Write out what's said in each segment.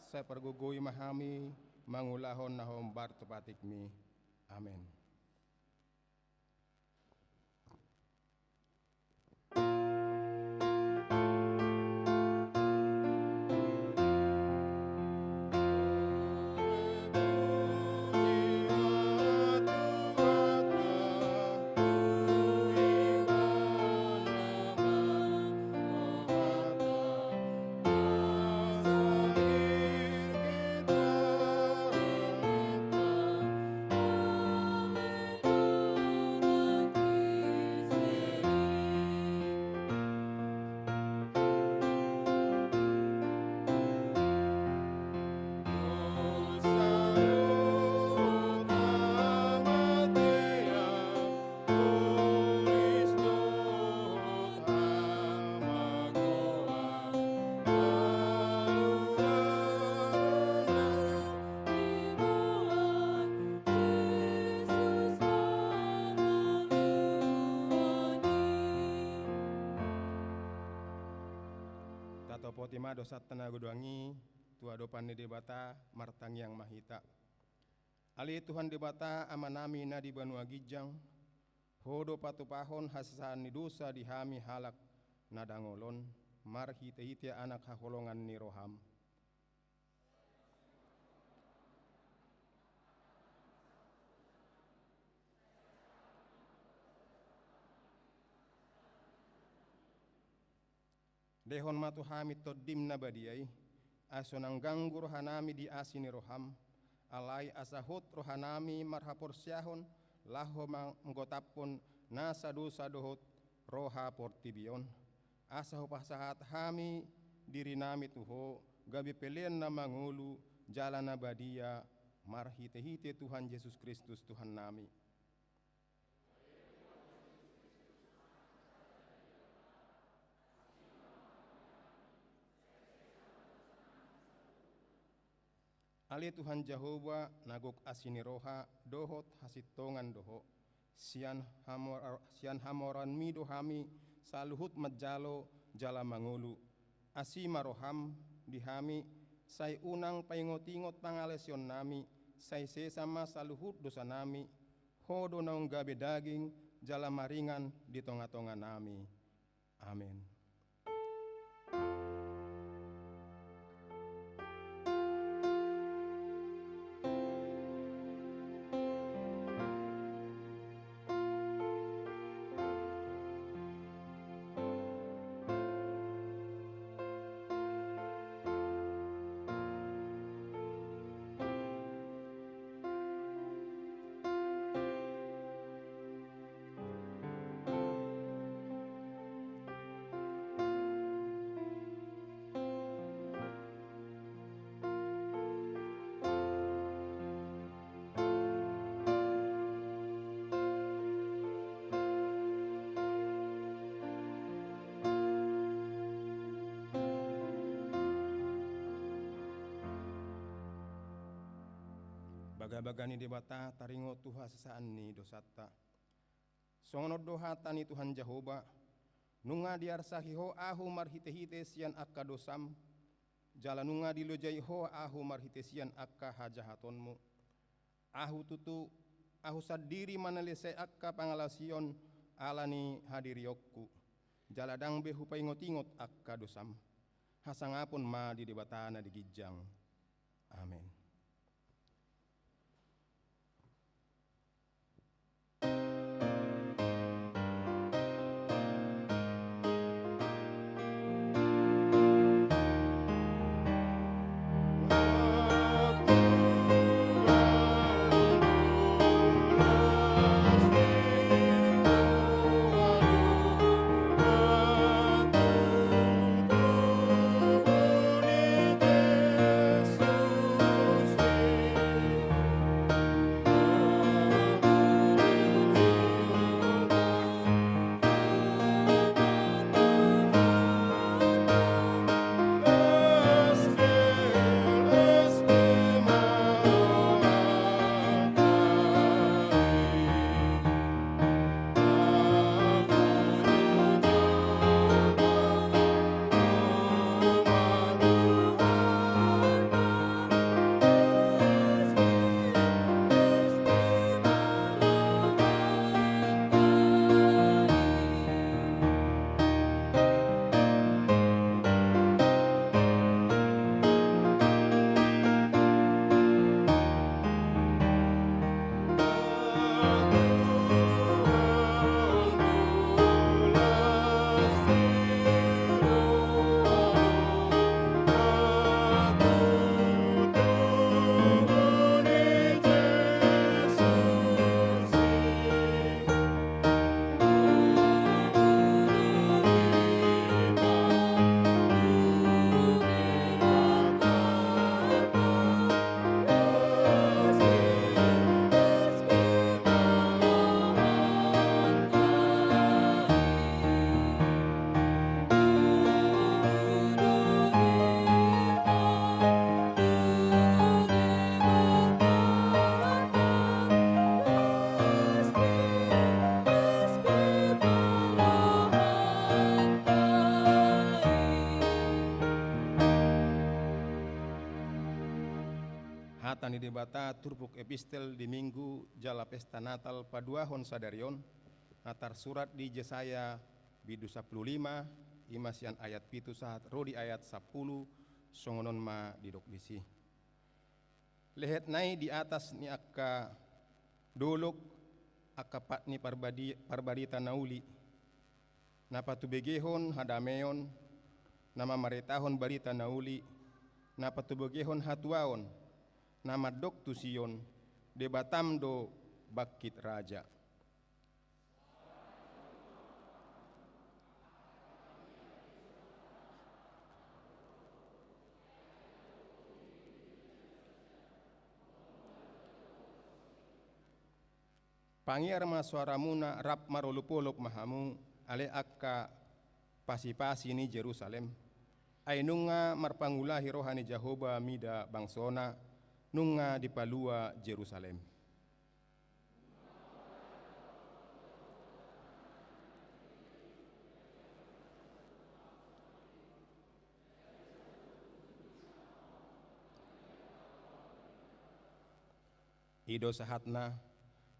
sa pergugoy mahami, mangulahon na hombar tupatikmi. Amen. Potima dosat tenaga duangi tua dopan di debata martang yang mahita. Ali Tuhan debata amanami na di banua gijang. Hodo patupahon hasaan ni dosa dihami halak nadangolon. Marhite hite anak haholongan ni roham. Dehon matu hamid todim nabadiai asonang ganggu rohanami di asini roham alai asahut rohanami marhapor syahon laho menggotapon nasa dosa dohot roha portibion asahu pasahat hami diri nami tuho gabi pelian na mangulu jalan nabadia marhite-hite Tuhan Yesus Kristus Tuhan nami. Ali Tuhan Jehovah nagok asini roha dohot hasitongan doho sian hamoran mi dohami saluhut majalo jala mangulu asima roham dihami sai unang paingot-ingot pangalesion nami sai sesama saluhut dosa nami hodo naung gabe daging jala maringan di tonga-tonga nami. Amin. Baga-bagani debata taringo tuha sesaan ni dosata. Songono doha tani Tuhan Jehovah. Nunga diarsahi ho ahu marhite-hite sian akka dosam. Jala nunga dilojai ho ahu marhite sian akka hajahatonmu. Ahu tutu ahu sadiri manalesai akka pangalasion alani hadiriokku. Jala dang behu paingot-ingot akka dosam. Hasangapun ma di debatana di gijang. Amin. Hatan di debata turpuk epistel di minggu jala pesta Natal paduahon sadarion. Natar surat di Yesaya bidu 15 imasian ayat pitu saat rodi ayat 10 songonon ma didok bisi. Lehet nai di atas ni akka dolok akka pat ni parbarita nauli. Napa tubegehon hadameon nama maretahon barita nauli. Napa tubegehon hatuaon nama dok tusion debatam do bakit raja. Pangiar ma suaramuna rap marolupolok mahamu ale akka pasi-pasi ni Jerusalem. Ay nunga marpangulahi rohani Jehovah mida bangsona nunga dipalua Jerusalem. Ido sahatna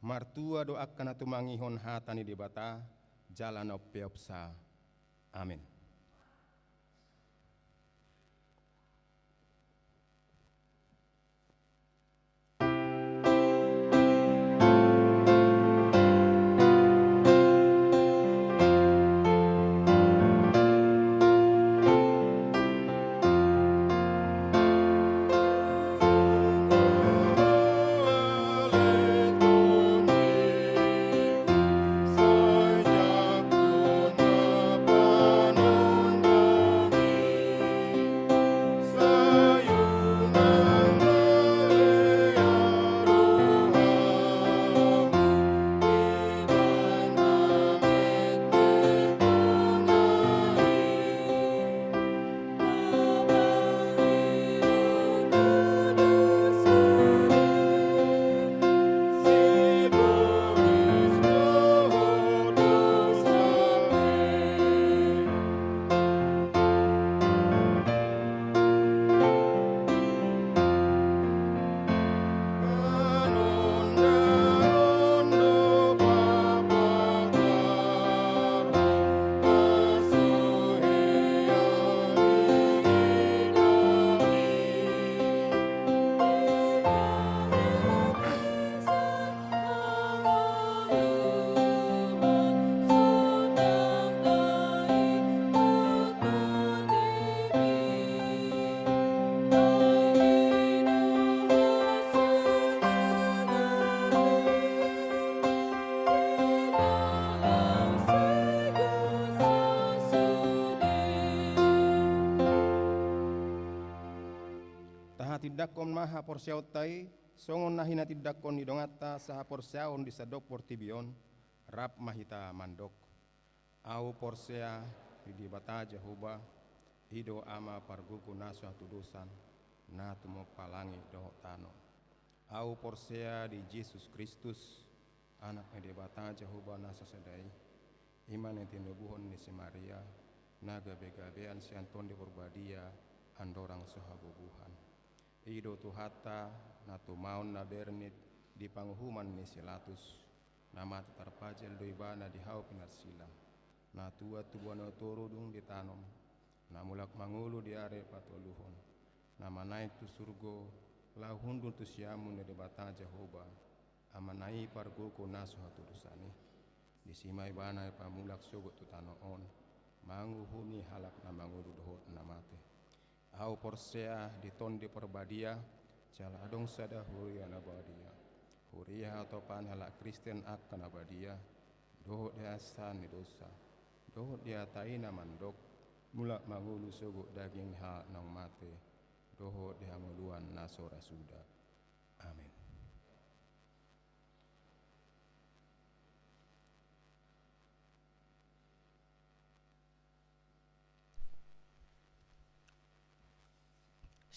martua doakan atumangihon hatani debata jalan opeopsa. Amin. Tidakon maha porsiautai songon nahina tidakon idongata saha porsiaon di sadok portibion rap mahita mandok au porsea di bata Jehovah ido ama parguku nasu atudusan na tumok palangi doh tano au porsea di Yesus Kristus anak di bata Jehovah nasa sedai iman yang tinubuhon ni si Maria naga begabean si Anton di Purbadia andorang sohabubuhan. Ido tuhata na tumaon na bernit di panghuman ni silatus nama terpajel doibana di hau pinarsilang na tua tubuano torudung ditanom na mulak mangulu di are patoluhon na manai tu surgo lau hundun tu siamun di debata Jehovah amanai pargoko nasu hatudusani di simai bana pamulak sogot tu tanoon manguhuni halak na mangulu dohot namate. Au porsea di ton di perbadia jala adong sada huria nabadia huria atau panhala Kristen akan abadia doh dia san dosa doh dia taina mandok mulak mangulu sogok daging ha nang mate doh dia muluan nasora suda. Amin.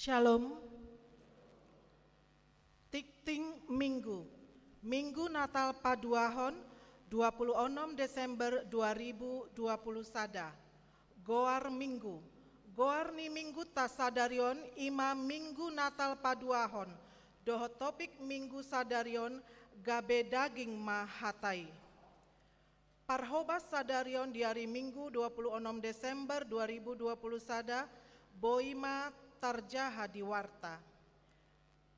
Shalom. Tikting Minggu. Minggu Natal Paduahon 26 Desember 2020 sada. Goar Minggu. Goar ni Minggu tasadarion ima Minggu Natal Paduahon Dohot topik Minggu Sadarion gabe daging mahatai. Parhobas Sadarion di hari Minggu 26 Desember 2021 boima tarjaha di warta.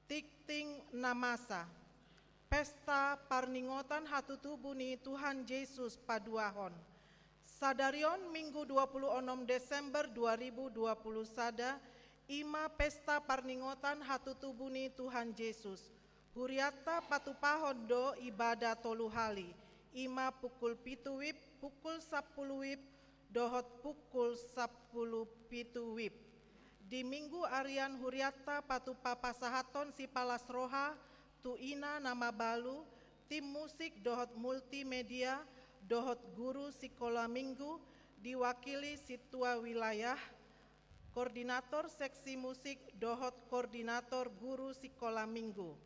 Tikting namasa. Pesta parningotan hatutubuni Tuhan Yesus paduahon. Sadarion Minggu 26 Desember 2021 ima pesta parningotan hatutubuni Tuhan Yesus. Huriata patupahon do ibadah toluhali. Ima pukul 7 wib, pukul 10 wib, dohot pukul 10 pitu wib. Di Minggu Arian huriata patupa pasahaton si palas roha, tuina nama balu, tim musik dohot multimedia, dohot guru sekolah minggu, diwakili situa wilayah, koordinator seksi musik dohot koordinator guru sekolah minggu.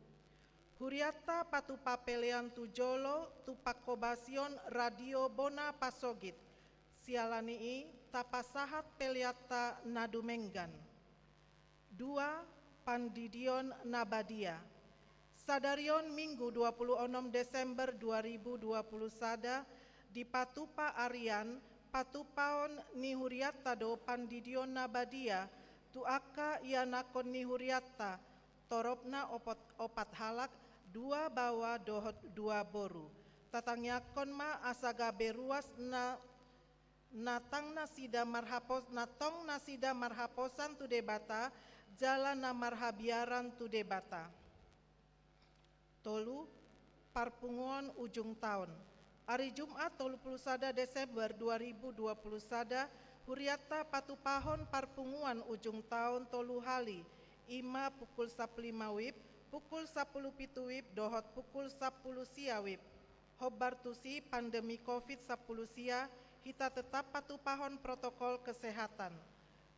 Huriata patupa pelean tujolo tupakobasion radio bona pasogit. Sialanii tapasahat peliata nadumenggan. 2. Pandidion Nabadia. Sadarion Minggu 26 Desember 2021 di Patupa Arian patupaon ni huriata do pandidion nabadia tuaka ianakon ni huriata toropna opat halak 2 bawa dohot 2 boru tatangyakon ma asaga beruas natong nasida marhaposan tu debata jalan na marhabiaran tu debata. Tolu parpunguan ujung tahun. Hari Jumat 31 Desember 2021 huriata patupahon parpunguan ujung tahun tolu hali ima pukul 15 wib, pukul 10 pitu wib, dohot pukul 10 sia wib. Hobar tusi pandemi COVID-10 sia kita tetap patupahon protokol kesehatan.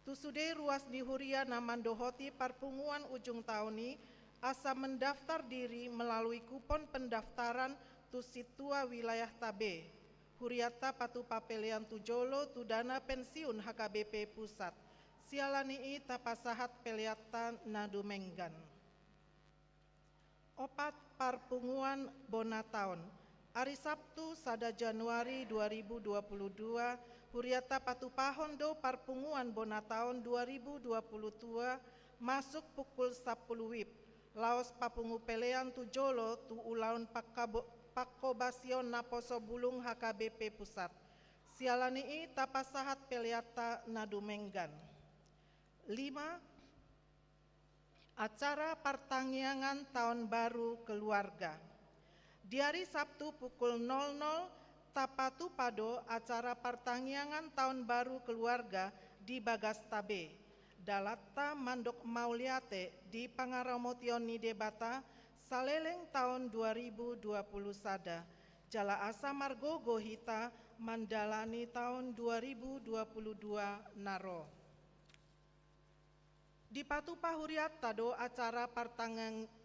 Tusude ruas di huria naman dohoti parpunguan ujung tahun ini asa mendaftar diri melalui kupon pendaftaran tu situa wilayah tabe. Huriata patupa pelean tujolo tu dana pensiun HKBP pusat. Sialanii tapasahat peliata nadumenggan. 4 parpunguan bona taun. Hari Sabtu sada Januari 2022 huriata patupahon do parpunguan bona taun 2022 masuk pukul 10 wib. Laos papungu pelean tujolo tu ulaun pakobasion naposo bulung HKBP pusat. Sialanii tapasahat peliata nadumenggan. 5. Acara pertanggiangan tahun baru keluarga. Di hari Sabtu pukul 00 tapatu pado acara pertanggiangan tahun baru keluarga di Bagastabe. Dalata mandok mauliate di Pangaramotion ni debata saleleng tahun 2020 sada. Jala asa margogo hita mandalani tahun 2022 naro. Di Patupa huriata do acara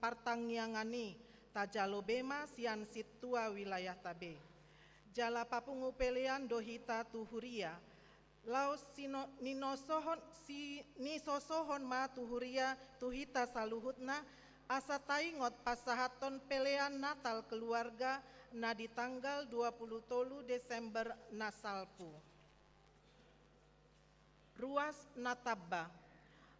partanggiangani tajalo bema sian situa wilayah tabe. Jala papungu pelean do hita tu huria. Laos nisosohon ma tuhuria tuhita saluhutna asa taingot pasahaton pelean Natal keluarga na di tanggal 23 Desember nasalpu. Ruas Natabba.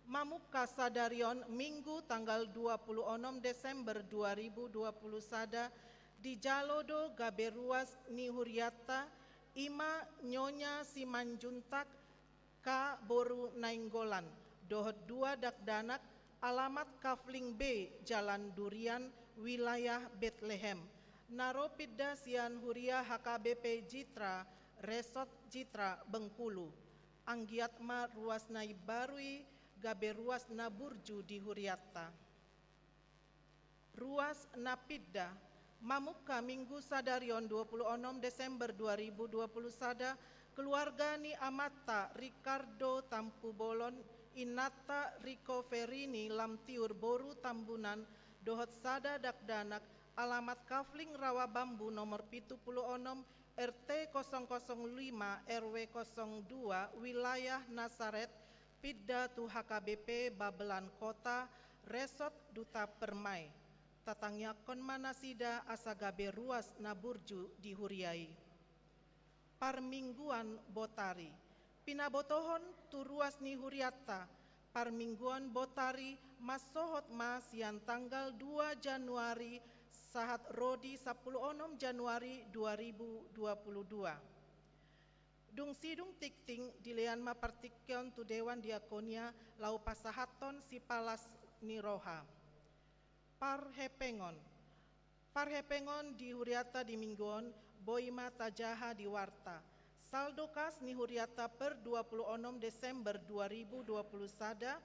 Mamuka Sadarion Minggu tanggal 26 Desember 2021 di Jalodo gabe ruas ni huriata ima nyonya Simanjuntak ka boru nainggolan dohot 2 dakdanak alamat Kafling B Jalan Durian wilayah Bethlehem naropidda sian huria HKBP Jitra Resort Jitra Bengkulu anggiatma ruas nai barui gabe ruas na burju di huriata. Ruas Napidda Mamuka Minggu Sadarion 26 Desember 2021 keluarga ni Amata Ricardo Tampu Bolon Inata Rico Ferini Lamtiur Boru Tambunan dohot sada dakdanak alamat Kafling Rawa Bambu nomor 76 RT 005 RW 02 wilayah Nasaret Pidda tu HKBP Babelan Kota Resort Duta Permai, tatangnya konmanasida asagabe ruas naburju di Huriai. Parmingguan Botari, pinabotohon tu ruas ni Huriata, parmingguan Botari masohot mas yang tanggal 2 Januari sahat rodi 10 Januari 2022. Dung sidung tikting dilean mapartikyon tu Dewan Diakonia lau pasahaton si palas niroha. Parhepengon di Huriata di Mingguon, boima tajaha di Warta. Saldo kas ni Huriata per 26 Desember 2020 sada,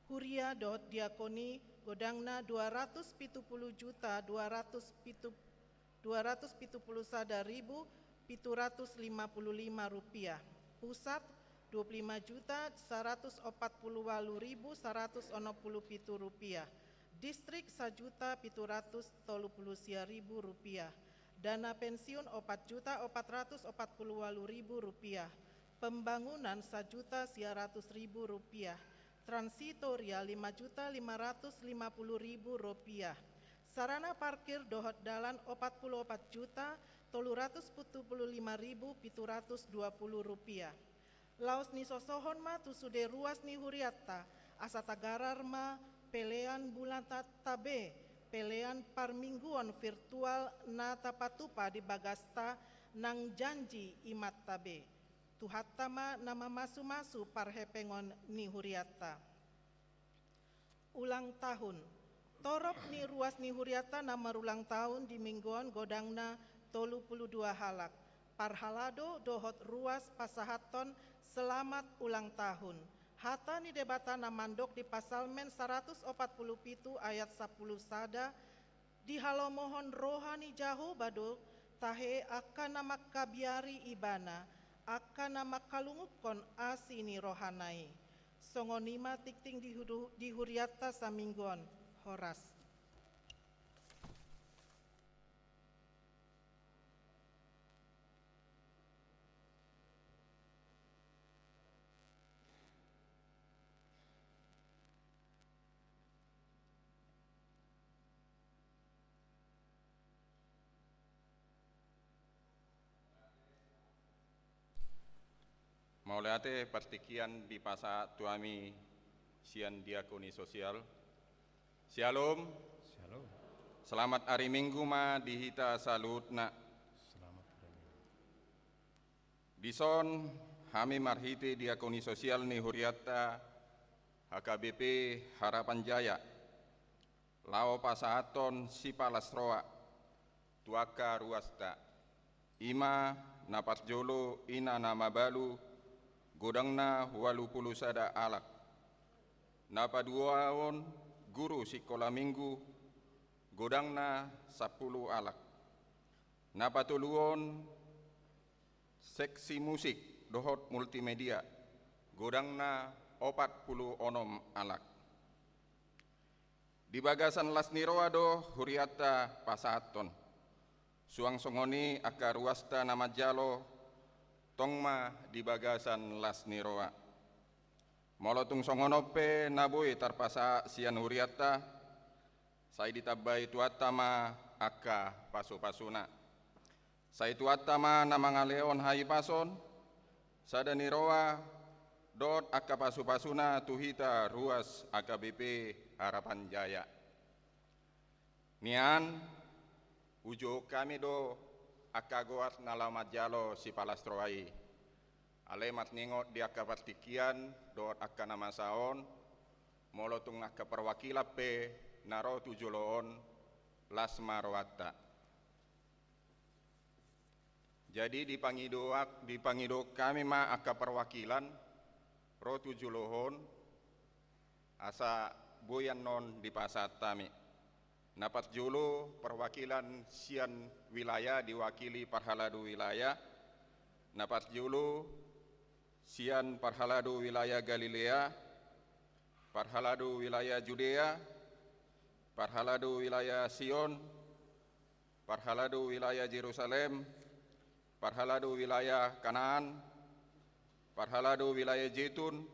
Huria dot diakoni godangna 270.271.755 rupiah. Pusat 25.148.167 rupiah. Distrik 1.730.000 rupiah. Dana pensiun 4.440.000 rupiah. Pembangunan 1.100.000 rupiah. Transitoria 5.550.000 rupiah. Sarana parkir dohot dalan 44.375.720 rupiah. Laos ni sosohon ma tu sude ruas ni Huriata, asatagarar ma pelean bulan tabe, pelean parmingguan virtual na tapatupa di Bagasta nang janji imat tabe. Tuhatama nama masu-masu parhepengon ni Huriata. Ulang tahun. Torop ni ruas ni Huriata nama ulang tahun di mingguan godangna 32 halak. Parhalado dohot ruas pasahaton selamat ulang tahun. Hata ni debata namandok di pasal men 147 ayat 10 sada di halomohon rohani jaho bado tahe akan nama kabiari ibana akan nama kalungukon asini rohanai. Songonima tikting di Huriata saminggon Horas. Mauleate partikian di pasa tuami sian diakoni sosial. Shalom. Shalom. Selamat hari Minggu ma dihita salutna. Selamat hari Minggu. Dison kami marhiti diakoni sosial ni Huriata HKBP Harapan Jaya. Lao pasahaton si palasroa tuaka ruasta. Ima napat jolo ina nama balu godangna 80 sada alak. Napa duaon guru sekolah minggu godangna 10 alak. Napa tuluon seksi musik dohot multimedia godangna 40 alak. Di bagasan lasniroa do Huriata pasahaton. Suang songoni akar ruasta nama jalo tongma di bagasan lasniroa. Molotung songonope nabui tarpasa sian Huriata, saya ditabai tuatama aka pasu-pasuna. Saya tuatama nama ngaleon hai pason, sada niroa dot aka pasu-pasuna tuhita ruas AKBP Harapan Jaya. Nian ujo kami do akagoat nalamat jalo si palastroai. Alemat ningot di akapartikian dot akka nama saon molotung akka perwakilap pe naro tujoloon lasma roata. Jadi di pangido kami ma akka perwakilan ro tujulohon asa boyan non di pasat tami. Napat julu perwakilan sian wilayah diwakili Parhaladu wilayah. Napat julu sian Parhaladu wilayah Galilea, Parhaladu wilayah Judea, Parhaladu wilayah Sion, Parhaladu wilayah Yerusalem, Parhaladu wilayah Kanaan, Parhaladu wilayah Jetun,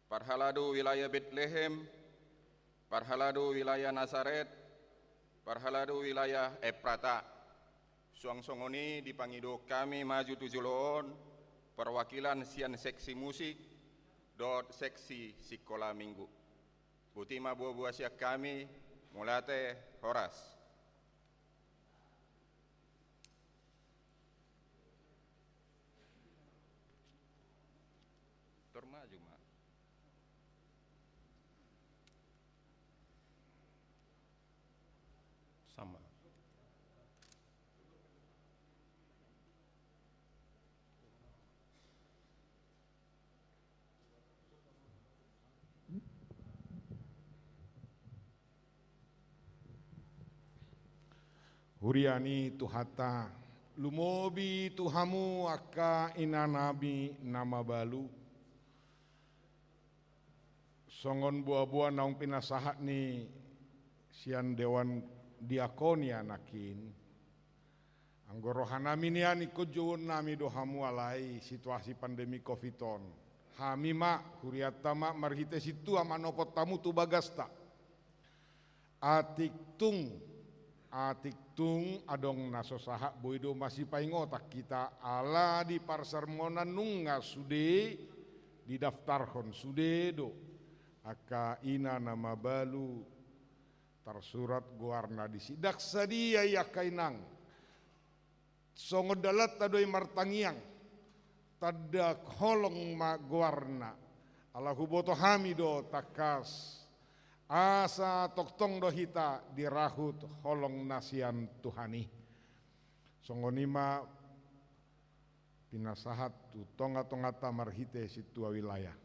Parhaladu wilayah Bethlehem, Parhaladu wilayah Nasaret, parhaladu wilayah Eprata. Suang-songoni dipangido kami maju tujuloon perwakilan sian seksi musik dot seksi sekolah minggu. Butima buah-buah siak kami mulate Horas. Termaju mak. Sama. Huriani tuhata, lumobi tuhamu aka inanabi nama balu. Songon buah-buah naung pinasahat ni sian dewan diakoni anakin. Anggorohanami ni ani kujun nami dohamu alai situasi pandemi covidon. Hami mak huriata mak marhite situ amanopot tamu tu bagasta. Atik tung adong nasosaha boido masih paingotak kita ala di parsarmonan nunga sude didaftarhon sude do aka ina nama balu tersurat guarna di sidak sadia ya kainang songodalat tadoi martangiang tadak holong ma guarna ala huboto hamido takas asa toktong dohita dirahut holong nasian Tuhani. Songonima pinasahat tu tonga-tongata marhite situa wilayah.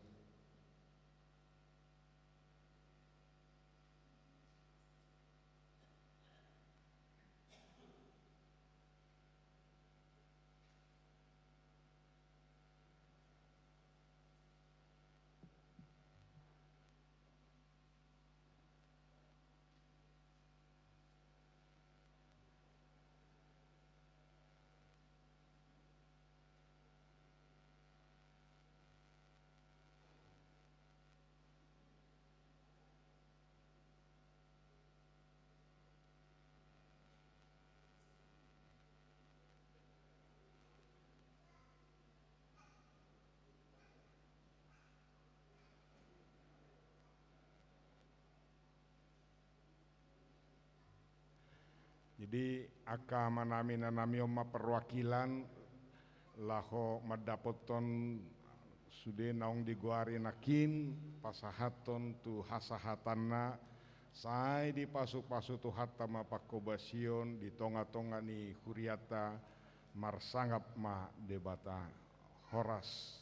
Jadi aka manami nanami oma perwakilan laho madapoton sude naung diguari nakin pasahaton tu hasahatanna sai di pasu-pasu tu hatta ma pakobasion di tonga-tonga ni huriata marsangap ma debata Horas.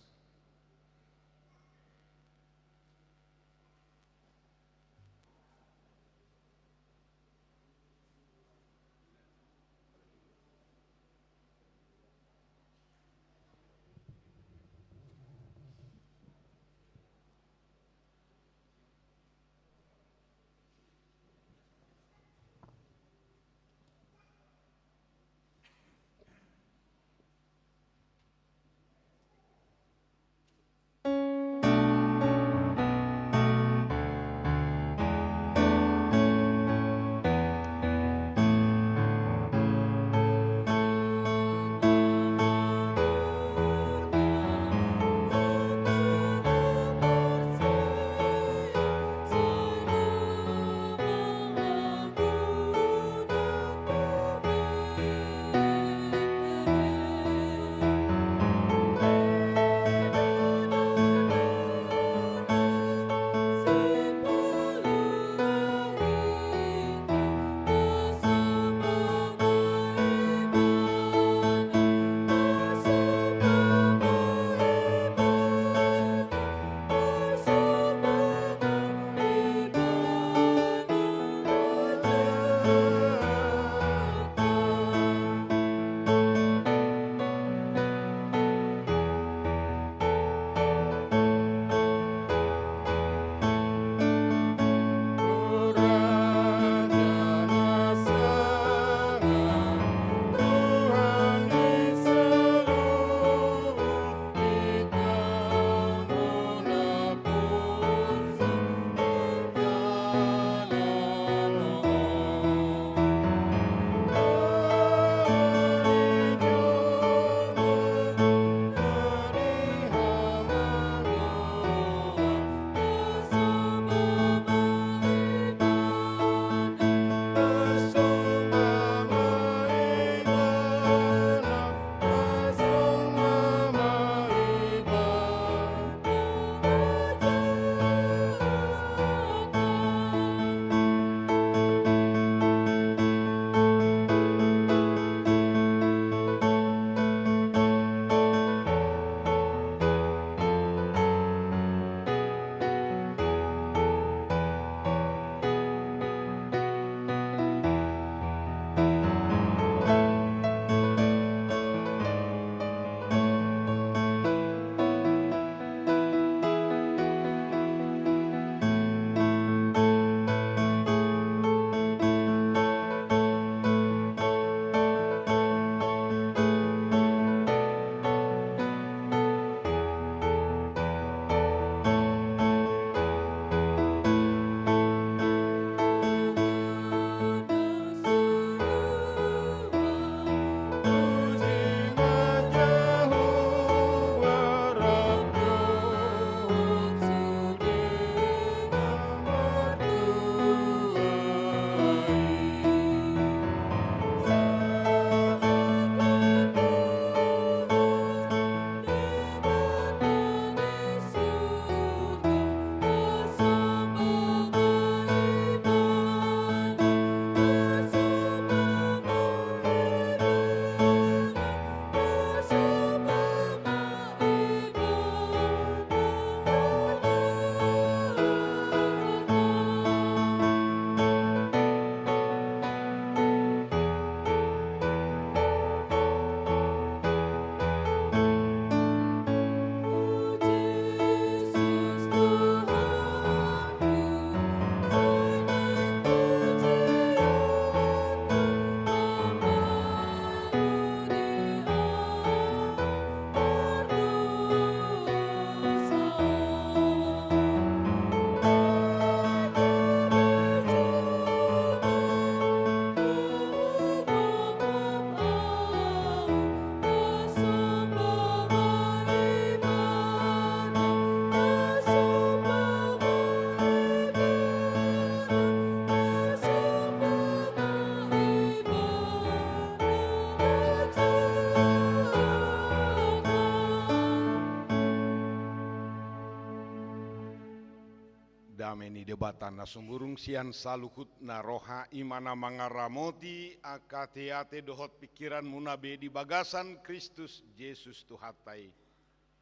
meni debatan na sumburung sian saluhut na roha imana mangaramoti akateate dohot pikiran munabe di bagasan Kristus Yesus Tuhatai.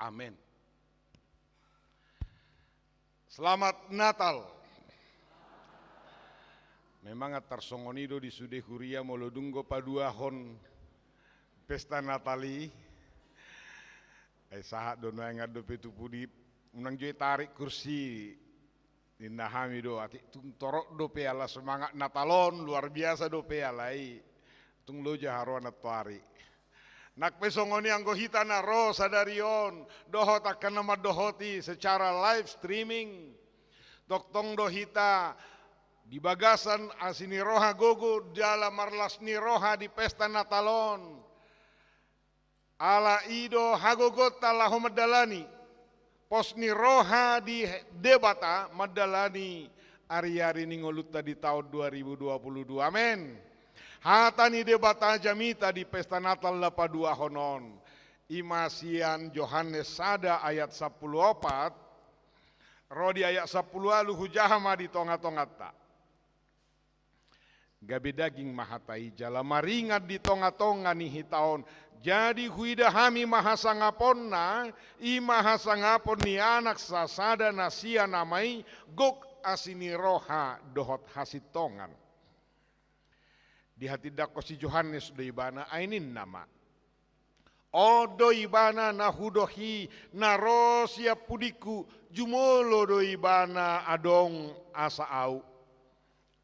Amin. Selamat Natal. Memang tarsongonido di sude huria molodunggo paduahon pesta Natali. Sahat dono yang ngado petu pudi unang joy tarik kursi dinahami do ati tung torok do peala semangat Natalon luar biasa do peala tung loja haruan atwari nak pesongoni anggo hitana ro sadarion dohot akan nama dohoti secara live streaming doktong dohita di bagasan asini roha gogo dalam marlas ni roha di pesta Natalon ala ido hagogot talahu medalani pos ni roha di debata madalani ari-ari ningoluta di tahun 2022. Amin. Hatani debata jamita di pesta Natal lapa dua honon. Imasian Yohanes sada ayat 14. Rodi ayat 10 luhu jahama di tonga-tongata. Gabe daging mahatai jala maringat di tonga-tonga nih tahun. Jadi huida hami mahasangaponna i mahasangapon ni anak sasada nasia namai gok asini roha dohot hasitongan. Di hati dako si Yohanes doibana ainin nama. O doibana nahudohi narosia pudiku jumolo doibana adong asa au.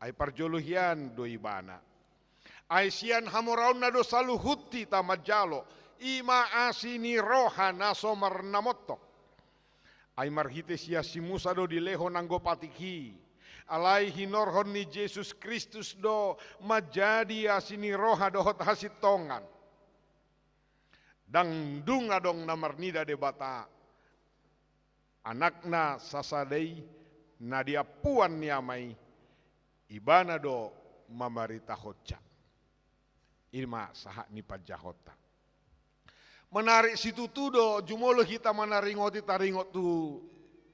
Ai parjolohian doibana. Aisian hamoraun nado saluhuti tamajalo ima asini roha nasomar namotok. Ai marhite sia simusa do dileho nanggo patiki. Alaihi norhon ni Yesus Kristus do majadi asini roha dohot hasitongan. Dang dunga dong namarnida debata. Anakna sasadei nadia puan niamai ibana do mamarita hocca. Irma sahak ni pajahota. Menarik situ tudo jumolo kita menaringoti taringot tu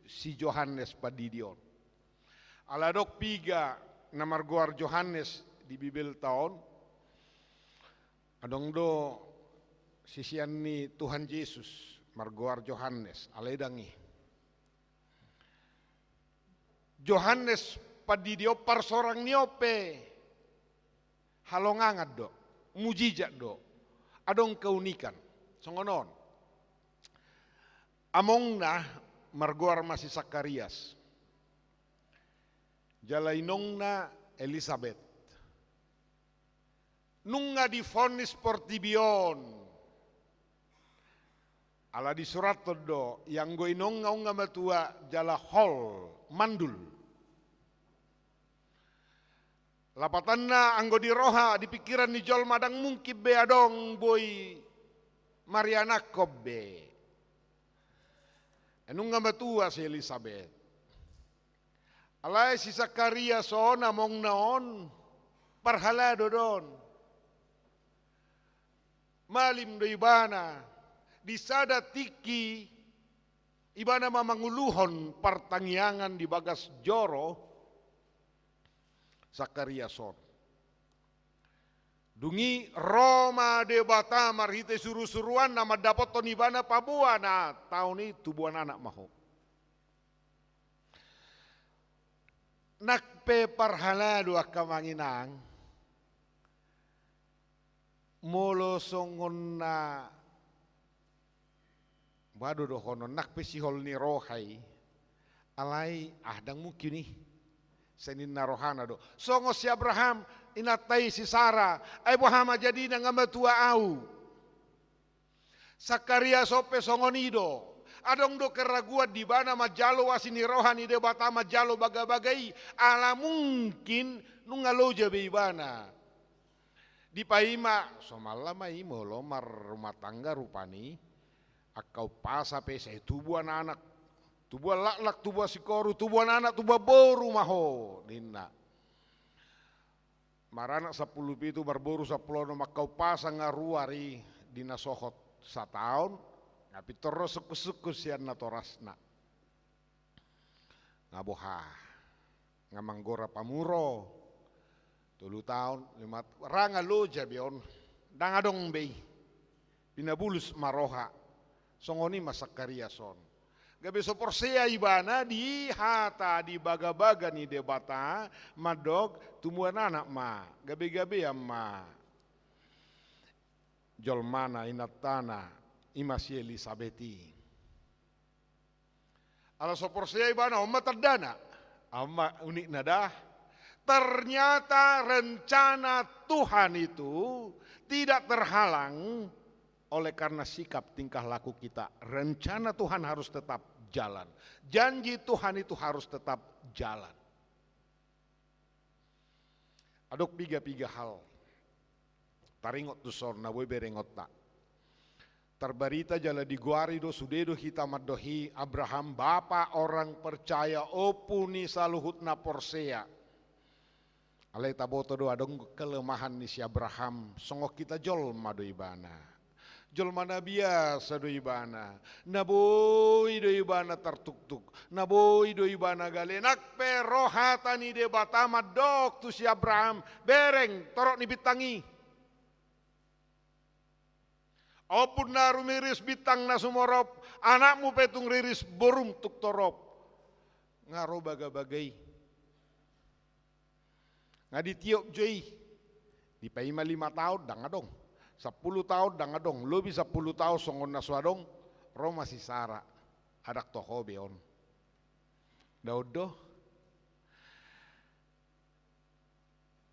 si Yohanes padidion. Aladok piga namargoar Yohanes di Bibel tahun. Adong do sisian ni Tuhan Yesus margoar Yohanes aledangi. Yohanes padidio parsorang niope halongangat do. Mujizat do, adong keunikan, songonon. Amongna margoar masih Sakarias, jalainongna Elizabeth, nunga difonis portibion, ala di surat do, yang goinonga unga matua jala hol mandul. Lapatanna anggo di roha di pikiran ni jol madang mungkin be adong boy Mariana Kobbe. Enunga matua si Elizabeth. Alay si Zakaria son among naon parhalado don. Malim do ibana disada tiki ibana mamanguluhon partangyangan di bagas joro. Zakariason. Dungi Roma debata marhite suru-suruan nama dapat tonibana pabuana tahun ini tubuhan anak maho. Nakpe parhala dua kamanginang molo songon na bado dohono nakpe sihol ni rohai alai ahdang mungkin nih. Senin narohana do. Songo si Abraham inatai si Sarah. Abraham jadi nga matua au. Sakaria sope songonido. Adong do keraguan di bana majalo asini rohani debata majalo bagai-bagai. Ala mungkin nungaloja beibana. Di paima somalama imo lomar rumah tangga rupani. Akau pasa pesa tubuh anak. Tubuh lak-lak, tubuh sikoru, tubuh anak, tubuh boru maho. Nina. Marana 10 pitu barboru 10 makau pasang ngaruari dina sohot sataun. Tapi terus suku-suku sian natorasna. Ngaboha. ngamanggora pamuro 3 tahun 5 ranga loja bion dangadong bei pinabulus maroha songoni masakaria son gabe soporsea ibana di hata di baga-baga ni debata madog tumuan anak ma gabe-gabe ma jolmana inatana imasi Elisabeti ala soporsea ibana oma terdana ama unik nadah ternyata rencana Tuhan itu tidak terhalang oleh karena sikap tingkah laku kita. Rencana Tuhan harus tetap jalan. Janji Tuhan itu harus tetap jalan. Adok piga hal. Taringot tu sorna boy berengot tak. Terbarita jala di guarido sudedo hitamat dohi Abraham bapa orang percaya opuni saluhutna porsea. Alai taboto do adong kelemahan ni si Abraham songok kita jol mado ibana. Jol mana biasa do ibana. Naboy do ibana tertuk-tuk. Naboy do ibana galenak perohatani de batama dok tu si Abraham bereng torok ni bitangi. Opun naru miris bitang na sumorop anakmu petung riris borum tuk torop. Ngaro baga-bagai. Ngaditiok joy di paima 5 tahun dangadong 10 tahun dangadong lebih 10 tahun songon naswadong ro masih sara adak toho beon daudo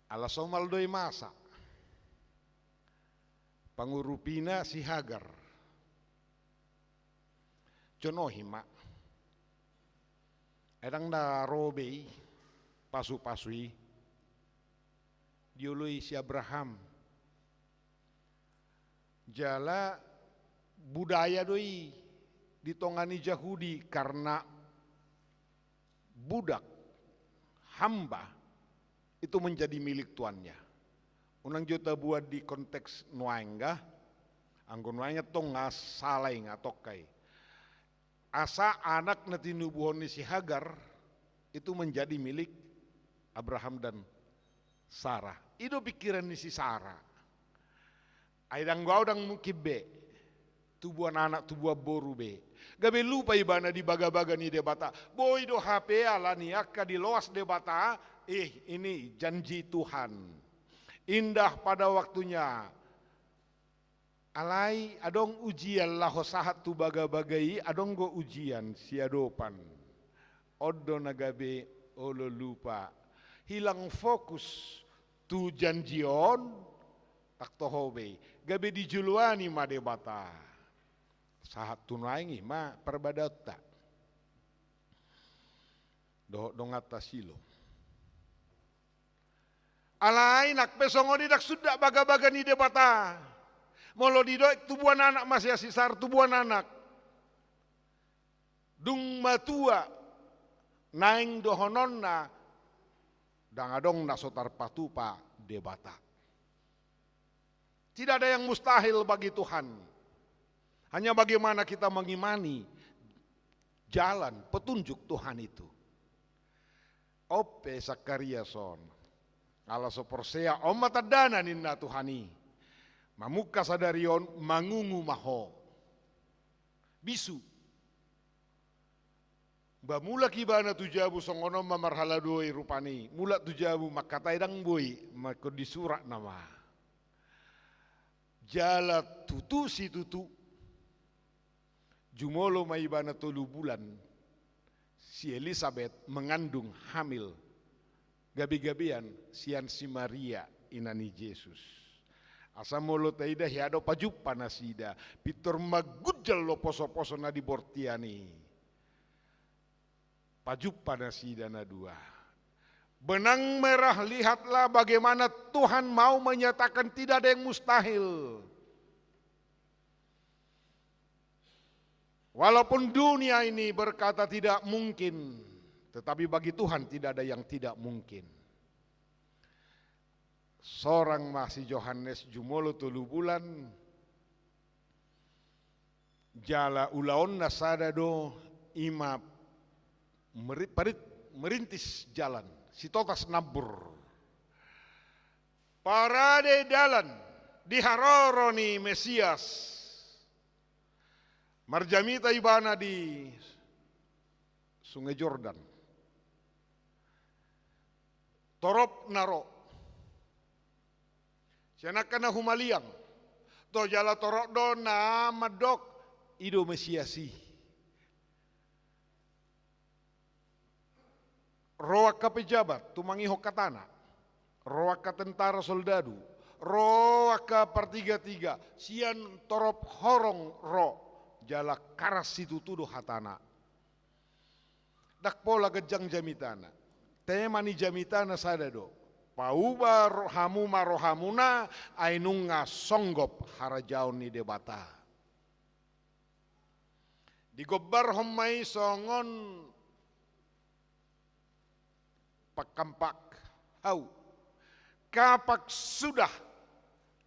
ala somal doi masa pangurupina si Hagar conohima edang da robei pasu-pasui diului si Abraham jala budaya doi ditongani Yahudi karena budak hamba itu menjadi milik tuannya. Unang juta buat di konteks nuaingga anggon nuaingnya tongas salai ngatokai asa anak na tinubuhon ni si Hagar itu menjadi milik Abraham dan Sarah. Itu pikiran ni si Sarah. Aidang gua udang mukibe. Tubuhan anak tubuh boru be. Gabe lupa ibana di baga-baga ni debata. Boy do HP ala ni akka di loas debata. Ini janji Tuhan. Indah pada waktunya. Alai adong ujian lah sahat tu baga-bagai adong go ujian siadopan. Odo nagabe olo lupa. Hilang fokus tu janjion tak tohobe gabe dijuluani ma debata sahat tunaingi ma perbadata dong atas silo alai nak pesongoni dak sudah baga-baga ni debata molo didoik tubuhan anak masih asisar tubuhan anak dung matua naing dohononna dangadong nasotar patupa debata. Tidak ada yang mustahil bagi Tuhan. Hanya bagaimana kita mengimani jalan petunjuk Tuhan itu. Ope Sakaria son. Ala soporsea oma tadana ninna Tuhani. Mamuka sadarion mangungu maho. Bisu. Ba mula kibana tujabu songono mamarhala doi rupani. Mula tujabu makatai dang boi mako disurak nama. Jala tutu si tutu. Jumolo maibana 3 bulan. Si Elisabeth mengandung hamil. Gabi-gabian sian si Maria inani Yesus. Asa molo taida hiado pajupa nasida. Pitor magujal lo poso-poso na di bortiani. Pajupa nasida na 2. Benang merah lihatlah bagaimana Tuhan mau menyatakan tidak ada yang mustahil. Walaupun dunia ini berkata tidak mungkin, tetapi bagi Tuhan tidak ada yang tidak mungkin. Seorang masih Yohanes jumolo 3 bulan, jala ulaon nasada do ima merintis jalan si totas nabur. Parade dalan diharoroni Mesias. Marjamita ibana di Sungai Jordan. Torop naro. Sianak kana humaliang. To jala torok do na madok ido Mesiasi. Roak ka pejabat tumangiho katana. Roak ka tentara soldadu. Roak ka pertiga-tiga. Sian torop horong ro. Jala karas situ tuduh hatana. Dak pola gejang jamitana. Tema ni jamitana sadado. Pauba rohamuna ainunga songgop harajaun ni debata. Digobbar homai songon pakampak hau. Kapak sudah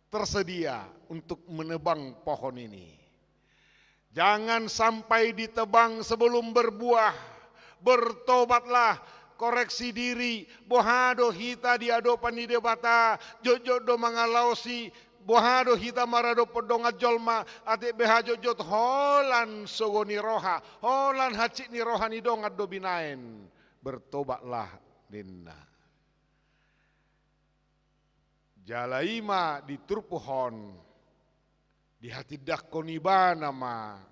tersedia untuk menebang pohon ini. Jangan sampai ditebang sebelum berbuah. Bertobatlah. Koreksi diri, bohado hita diadopan di debata, jojo do mangalausi, bohado hita marado podongat jolma, ate behajo jot holan sogoni roha, holan hacik ni roha ni dongat do binaen, bertobatlah dinna. Jalaima di turpuhon, di hati dakoniba nama,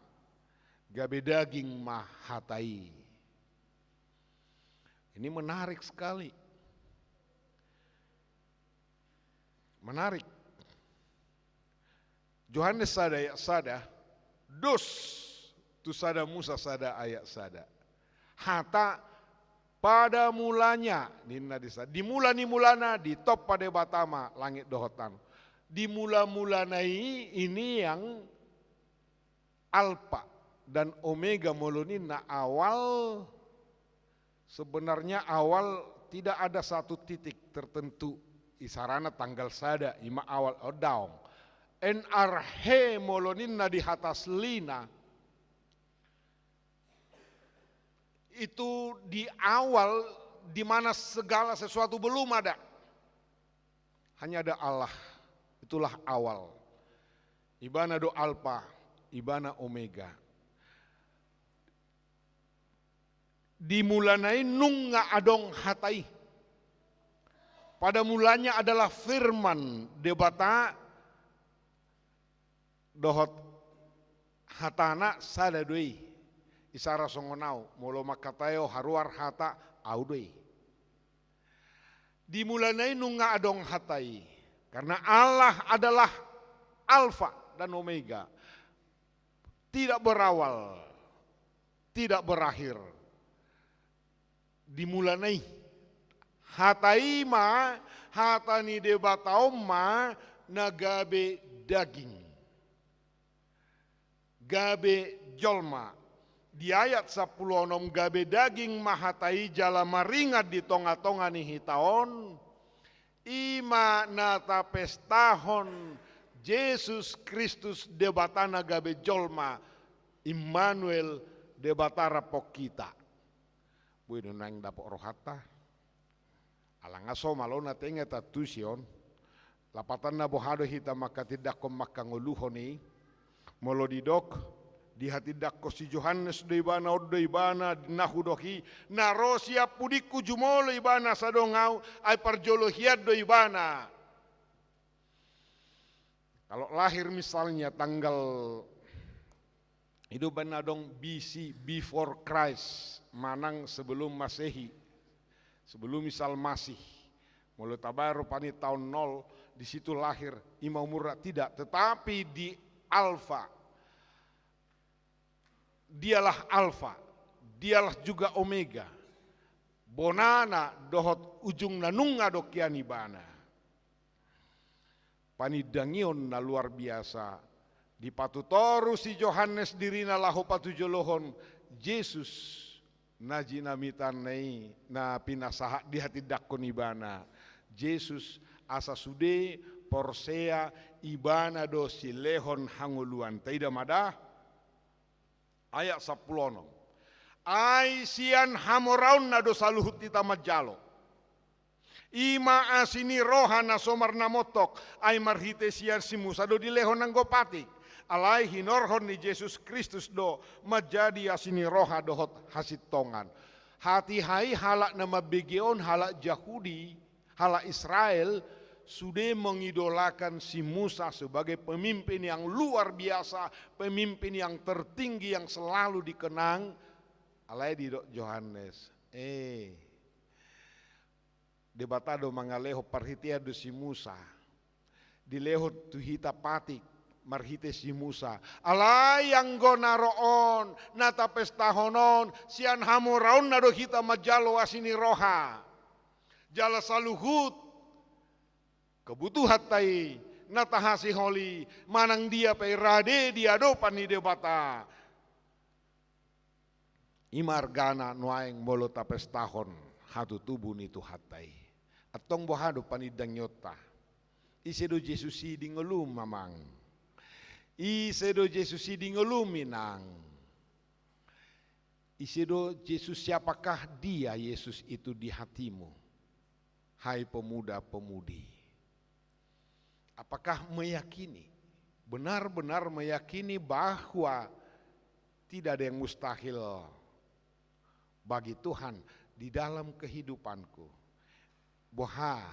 gabe daging mah hatai. Ini menarik sekali. Menarik. Yohanes sada ayat sada. Dos tu sada Musa sada ayat sada. Hata pada mulanya. Di mula-mulana di top pada batama langit dohotan. Di mula-mulana ini yang alfa dan omega molonina awal. Sebenarnya awal tidak ada satu titik tertentu. Isarana tanggal sada, ima awal odaong. NRH moloninna di atas lina. Itu di awal di mana segala sesuatu belum ada. Hanya ada Allah. Itulah awal. Ibana do alfa, ibana omega. Dimulanai nunga adong hatai. Pada mulanya adalah firman debata dohot hatana sadadui. Isara songonau molo makatayo haruar hata audui. Dimulanai nunga adong hatai. Karena Allah adalah alfa dan omega. Tidak berawal, tidak berakhir. Dimulanai hataima hatani debatauma nagabe daging gabe jolma di ayat 10 gabe daging mahatai jala maringat di tonga-tonga ni hitaon ima nata pestahon Yesus Kristus debatana gabe jolma Immanuel debatara pokita. Bueno nang dapok rohata alangaso malona tenga tatusion lapatan na bohado hita maka tidak ko makanguluhoni molo didok di hati dakko si Yohanes do ibana oddo ibana nahudohi narosia pudiku jumolo ibana sadongau ay parjolohiat do ibana. Kalau lahir misalnya tanggal itu benar dong BC, before Christ, manang sebelum Masehi, sebelum misal Masih. Mulai tabaru pani tahun 0, di situ lahir Imam Murrah tidak, tetapi di Alfa. Dialah Alfa, dialah juga Omega. Bonana dohot ujung nanunga dokiani bana. Pani dangion na luar biasa. Di patutoru si Yohanes dirina lahu patujolohon Yesus najinamitan nei na pinasaha di hati dakon ibana. Yesus asa sude porsea ibana do silehon hanguluan. Taida mada ayat 10. Ai sian hamoraun na do saluhut tita majalo. Ima asini rohana somar namotok ay marhite siyan si Musa do dilehon ng gopatik. Alay hinorhon ni Jesus Kristus do majadi asini roha dohot hasitongan. Hati hai halak na mabigion halak Yahudi, halak Israel sudah mengidolakan si Musa sebagai pemimpin yang luar biasa, pemimpin yang tertinggi yang selalu dikenang. Alay di Yohanes. Debatado mangaleho parhitia do si Musa. Dileho tuhita patik marhite si Musa. Alay yang gonaroon natapestahonon sian hamuraon na do hita majalo asini roha. Jala saluhut kebutuhan tai natahasi holi manang dia pe rade dia dopan ni debata. Imargana nuaeng molo tapestahon hatu tubuh ni tu hatai. Atong bohado panidang nyota. Isedo Jesus di ngelum mamang. Isedo Jesus di ngelum minang. Isedo Jesus siapakah dia Yesus itu di hatimu? Hai pemuda-pemudi. Apakah meyakini? Benar-benar meyakini bahwa tidak ada yang mustahil bagi Tuhan di dalam kehidupanku. Boha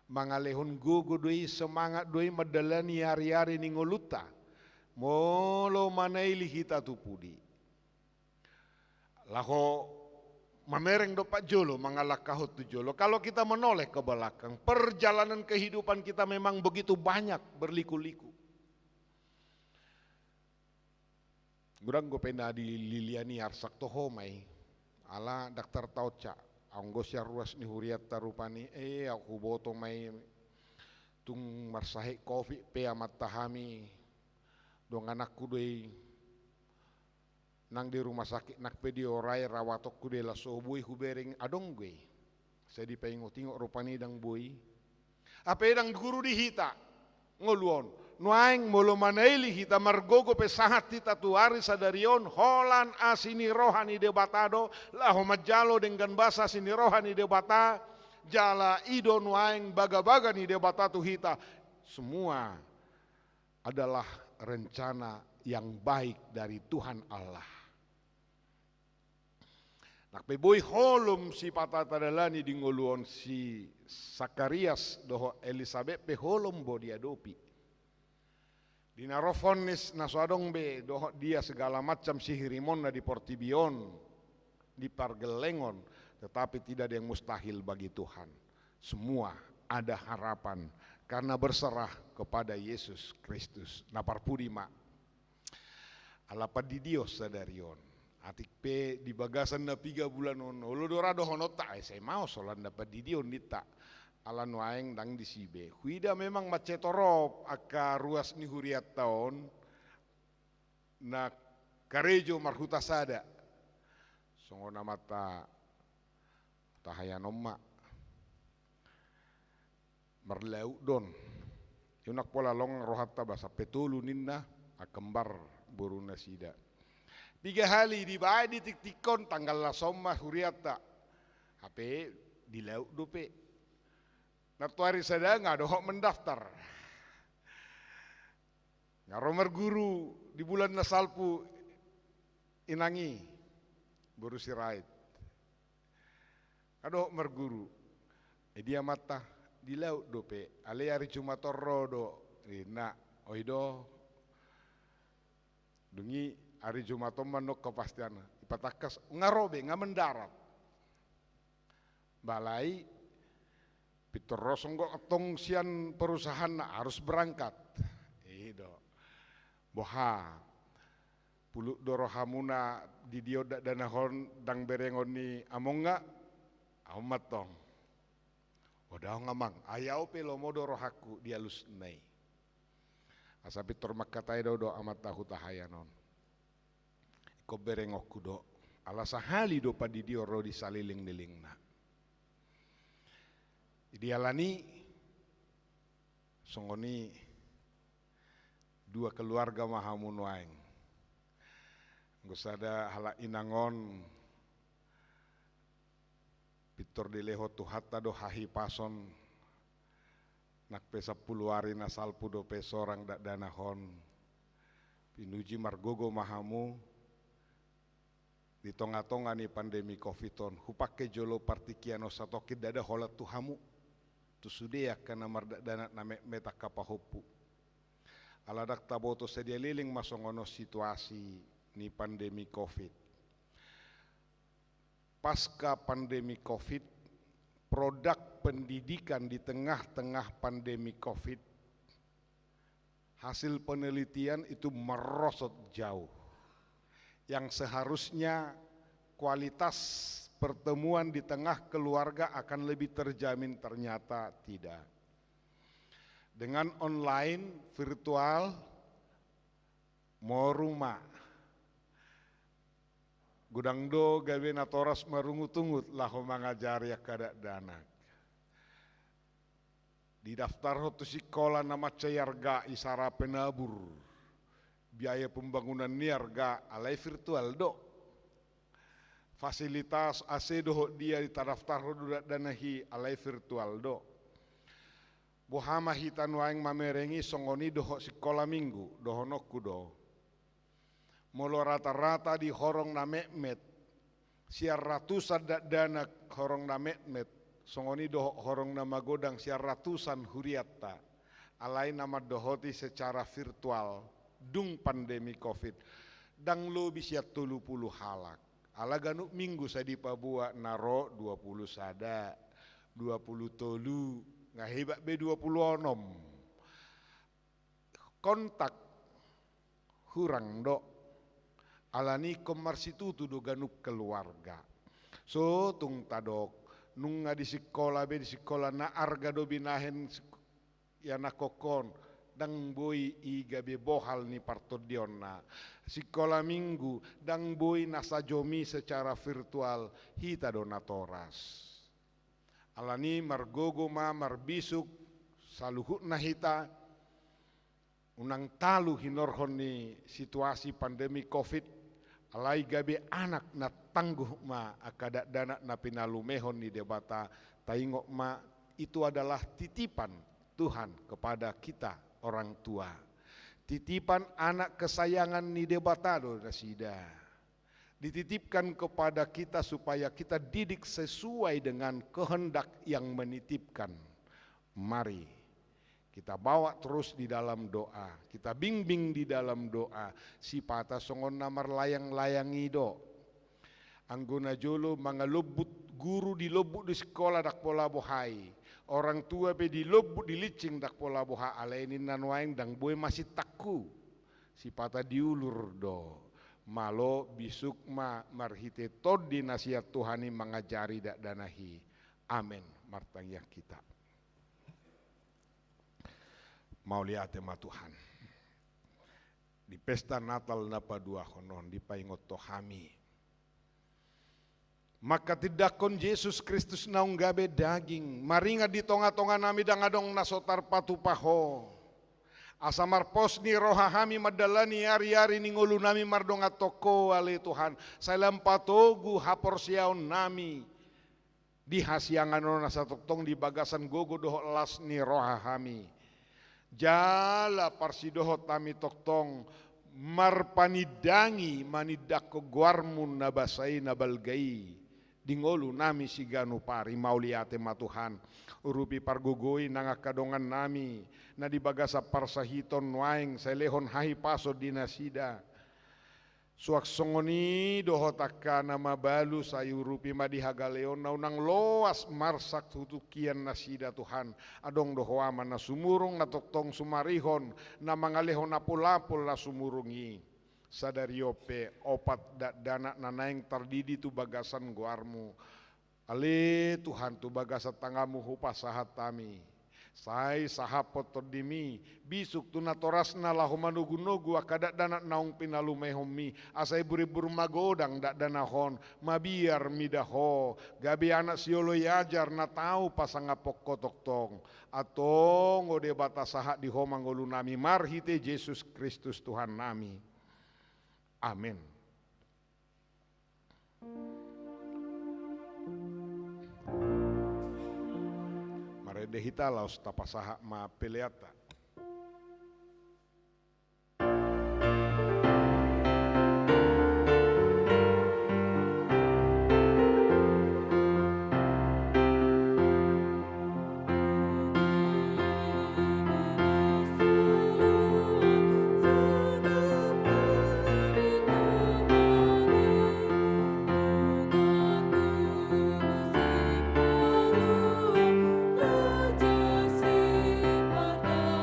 mangalehon gugu doi semangat doi medalani hari-hari ningoluta molo manaili hita tupudi laho mamereng do Pak Jolo mangalakahut tu Jolo. Kalau kita menoleh ke belakang, perjalanan kehidupan kita memang begitu banyak berliku-liku. Gurang go pena di Liliani arsak tohomai ala daktar tauca anggosya ruas ni huriat tarupani aku boto mai tung marsahe kopi pe amat tahami dong anakku doi nang di rumah sakit nak pedi orai rawatok ku de la sobui hubering adong gue saya dipengo tingok rupani dang bui apa dang guru di hita ngoluon nuaing molo manaili hita margogo pe sahat hita tuari sadarion holan asini rohani debatado laho majalo dengan basa sini rohani debata jala ido nuaing baga-baga ni debata tu hita semua adalah rencana yang baik dari Tuhan Allah. Nak peboy holom si patatadalani di ngoluon si Sakarias doho Elisabeth pe holom bo dia dopi. Di narofonis naswadong be doho dia segala macam sihirimon na di portibion di pargelengon, tetapi tidak ada yang mustahil bagi Tuhan. Semua ada harapan karena berserah kepada Yesus Kristus. Naparpudi mak alapa di Dios sadarion. Atik pe di bagasan na 3 bulan ono. Ulodorado honota saya mau solan dapat di Dion dita. Alan waeng dang di sibe. Huida memang macetorop aka ruas ni huriat taon na karejo marhuta sada. Songona mata tahayanomma marlau don. Yunak pola long rohatta basa petulu ninna akembar buruna sida. 3 hari di bae di tiktikon tanggal la somma huriata. HP di lauk dope. Natuari sada ngadohok mendaftar. Ngaromer guru di bulan nasalpu inangi guru sirait. Ngadohok merguru. Dia mata di lauk dope. Ale hari cuma torrodo. Nah, oido dungi hari Jumat manok kepastian ipatakas ngarobe ngamendarat balai pitorosong kok ketong sian perusahaan harus berangkat ido boha puluk dorohamuna di diodak danahon dang berengon ni amonga amat tong odah ngamang ayau pe lomo dorohaku dialus nai asa pitor makatai do amat tahu tahayanon ko berengok kudo ala sahali do padi dio ro di saliling-lilingna. Idealani songoni 2 keluarga mahamun waeng. Gusada hala inangon Pitor di leho tuhata do hahi pason nak pesa puluari nasal pudo pesorang dak danahon pinuji margogo mahamu di tonga-tonga ni pandemi covidon hupake jolo partikiano satoki dada holat tuhamu tu sudia kana mardak dana name meta kapahopu aladak taboto sedia liling masongono situasi ni pandemi covid. Pasca pandemi covid, produk pendidikan di tengah-tengah pandemi covid, hasil penelitian itu merosot jauh. Yang seharusnya kualitas pertemuan di tengah keluarga akan lebih terjamin, ternyata tidak. Dengan online, virtual, mau rumah, gudang do gawe natoras marungut-ungut lahu mangajari kada danak. Di daftar hotu sekolah nama cayarga isara penabur. Biaya pembangunan niarga alai virtual do. Fasilitas AC doh dia di terdaftar hotu danahi alai virtual do. Bohama hitan waeng mamerengi songoni doh sekolah minggu doh nokku do. Molo rata-rata di horong na mekmet, siar ratusan dana horong na mekmet, songoni doh horong na magodang siar ratusan huriatta, alai nama dohoti secara virtual, dung pandemi covid, dang lo bisa 30 halak, ala ganuk minggu saya dipabua naro 20 sada, 20 tolu, nggak hebat be 20 onom, kontak hurang do. Alani komarsitutu do ganuk keluarga. So tung tadok nunga di sekolah be di sekolah na arga do binahen ya nakokon dang boy iga be bohal ni partodionna. Sekolah minggu dang boy nasajomi secara virtual hita do natoras. Alani margogo ma marbisuk saluhut na hita unang talu hinorhon ni situasi pandemi covid. Alai gabe anak na tangguh ma akada dana na pinalumehon ni debata taingok ma itu adalah titipan Tuhan kepada kita orang tua. Titipan anak kesayangan ni debata do nasida. Dititipkan kepada kita supaya kita didik sesuai dengan kehendak yang menitipkan. Mari kita bawa terus di dalam doa, kita bimbing di dalam doa. Si pata songon namar layang-layangi do. Anggona jolo mga lobut guru di lobut di sekolah dak pola bohai. Orang tua be di lobut di licing dak pola boha alainin nanwaing dang boy masih takku. Si pata diulur do. Malo bisuk ma marhite tod di nasihat Tuhani mengajari dak danahi. Amin. Martangya kita. Mau lihat tema Tuhan. Di pesta Natal napa dua honon di paingot tohami. Maka tidak kon Yesus Kristus naung gabe daging. Maringa di tonga-tonga nami dangadong nasotar patupaho. Asamar pos ni rohahami madalani ari-ari ni ngulu nami mardonga toko ale Tuhan. Salam patogu hapor siaon nami. Di hasiangan nona satoktong di bagasan gogo doho las ni rohahami. Jala parsidoho tami toktong marpanidangi manidako guarmun nabasai nabalgai dingolu nami siganu pari mauliate matuhan urupi pargogoi nangakadongan nami na di bagasa parsahiton waeng selehon hahi paso dinasida suak songoni dohotaka nama balu sayurupi madihagaleon naunang loas marsak tutukian nasida Tuhan adong dohoama na sumurung na toktong sumarihon na mangalehon na pulapul na sumurungi sadariope opat dana nanaing tardidi tu bagasan guarmu ale Tuhan tu bagasa tangamu hupa sahat tami sai sahapot todimi bisuk tunatoras na lahu manugu-nugu akada dana naung pinalumehomi asai buri-buru magodang dak danahon mabiar midaho gabi anak siolo yajar na tau pasangapok kotoktong atau ngode batasaha di homangolu nami marhite Yesus Kristus Tuhan nami amin. marede hita laos tapasaha ma peleata. Raja si pada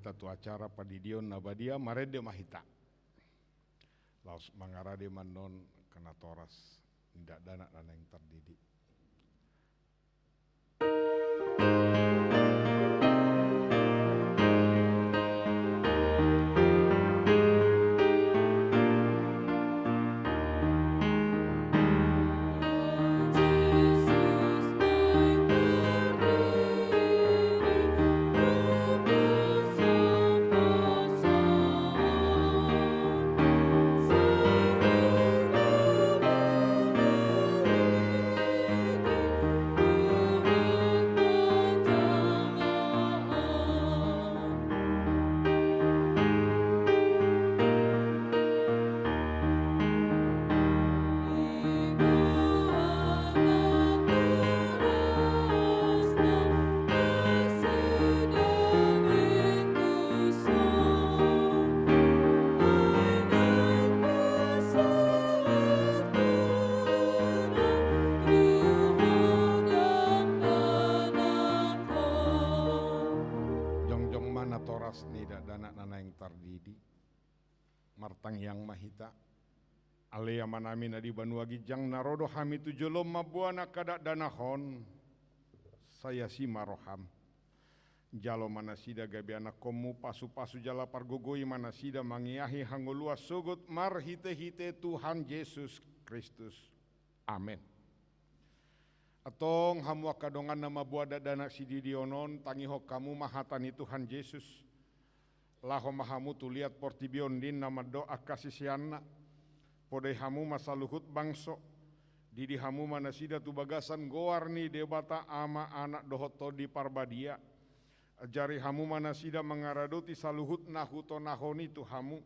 mahita tu acara padidion nabadia marede mahita. Laos mangarade manon kena toras tidak dana yang terdidi. Toras nida dana nana yang tardidi martang yang mahita alea manami nadi banua gijang narodo hami tujolom mabuana kada danahon saya si maroham jalo manasida gabi anak komu pasu-pasu jala pargogoi manasida mangiahi hangolua sogot marhite-hite Tuhan Yesus Kristus. Amin. Atong hamu kadongan nama buada dana sididionon tangiho kamu mahatani Tuhan Yesus. Laho mahamu tu lihat portibion din nama doa kasih siana. Podai hamu masaluhut bangso. Didi hamu manasida tu bagasan goarni debata ama anak dohoto di parbadia. Jari hamu manasida mengaradoti saluhut nahuto nahoni tu hamu.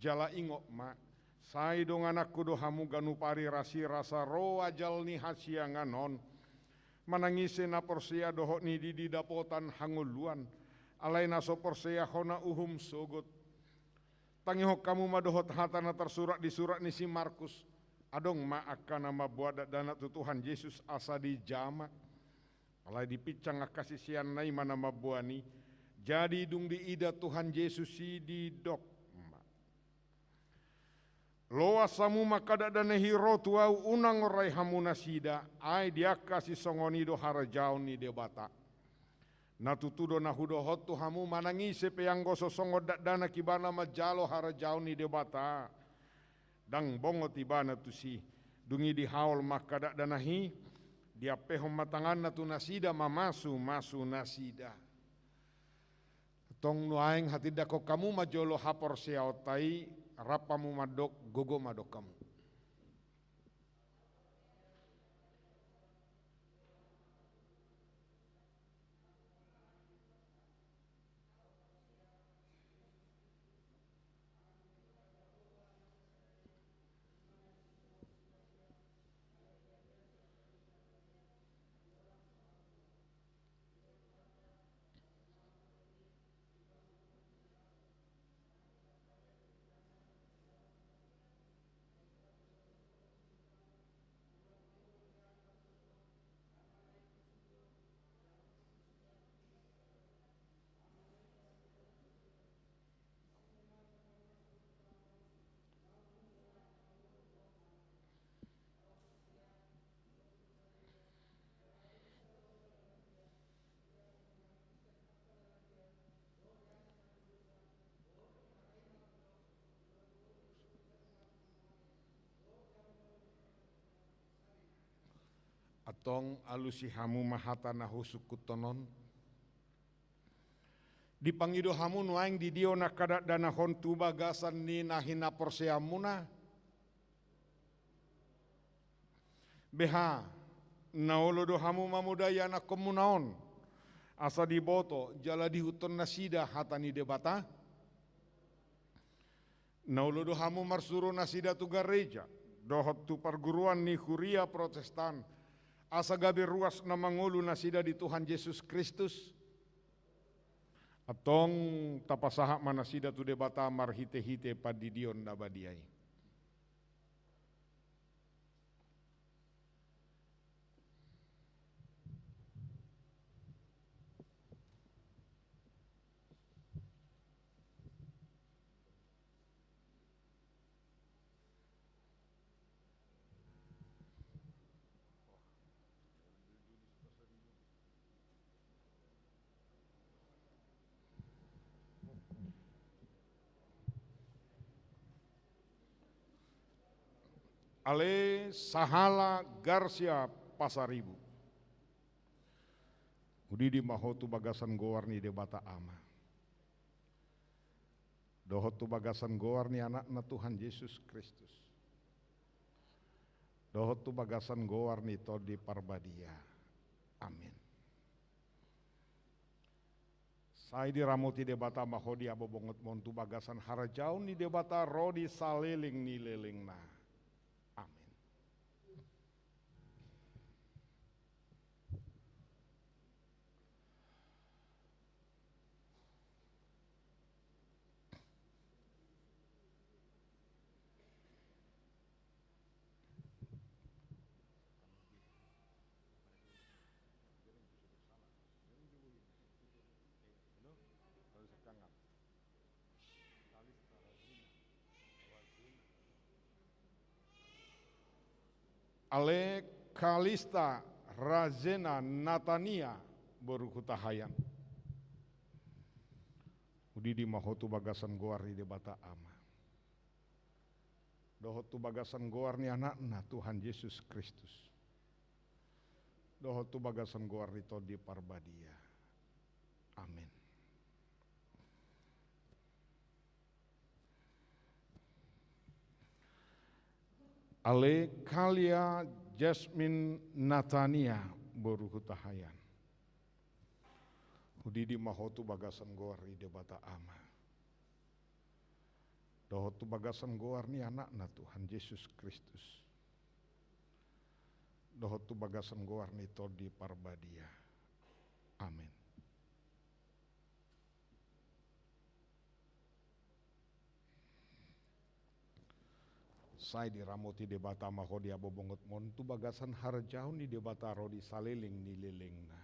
Jala ingok ma. Sai dong anakku do hamu ganupari rasi rasa roa jalni hasianganon. Manangise na porsia doho ni di dapotan hanguluan. Alai na so porsia hona uhum sogot. Tangiho kamu madohot hatana tersurat di surat ni si Markus. Adong ma akan nama buat dana tu Tuhan Yesus asa di jama. Alai dipicang akasih sian nai mana mabuani. Jadi dung di ida Tuhan Yesus si di dok. Loa samu makada dana hiro tuau unang orai hamuna sida ai dia kasih songoni do harajau ni debata. Natutudo na hudo hotu hamu manangise peang goso songo dana kibana majalo harajau ni debata. Dang bongo tibana tu si dungi di haul makada dana hi dia pehom matangan tu nasida mamasu nasida. Tong nuaing hati dako kamu majolo hapor siautai rapamu madok gogo madok kamu. Atong alusi hamu mahata nahu sukutonon. Dipangido hamu nuaing di dio nakada dana hontu bagasan ni nahina porseamuna. Beha naolo do hamu mamudaya na komunaon. Asa diboto jala dihuton nasida hatani debata. Naolo do hamu marsuro nasida tu gereja. Dohot tu perguruan ni huria Protestan. Asa gabi ruas na mangulu nasida di Tuhan Yesus Kristus. Atong tapasaha manasida tu debata marhite-hite padidion nabadiai. Ale Sahala Garcia Pasaribu. Udi di mahotu bagasan gowarni de bata ama. Dohotu bagasan gowarni anakna Tuhan Yesus Kristus. Dohotu bagasan gowarni to di parbadia. Amin. Sai di ramoti de bata mahodi abobongot montu bagasan harajaun ni de bata rodi saleling ni lelingna. Amin. Ale Kalista Razena Natania Borukutahayan. Udi di mahotu bagasan goarni de bata ama. Dohotu bagasan goarni anakna Tuhan Yesus Kristus. Dohotu bagasan goarni to di parbadia. Amin. Ale Kalia Jasmine Natania Borukutahayan. Udi di mahotu bagasan goarni de bata ama. Dohotu bagasan goarni anakna Tuhan Yesus Kristus. Dohotu bagasan goarni to di parbadia. Amin. Sai di ramoti de bata mahodi abobongot montu bagasan harjaun ni de bata rodi saleling ni lelengna.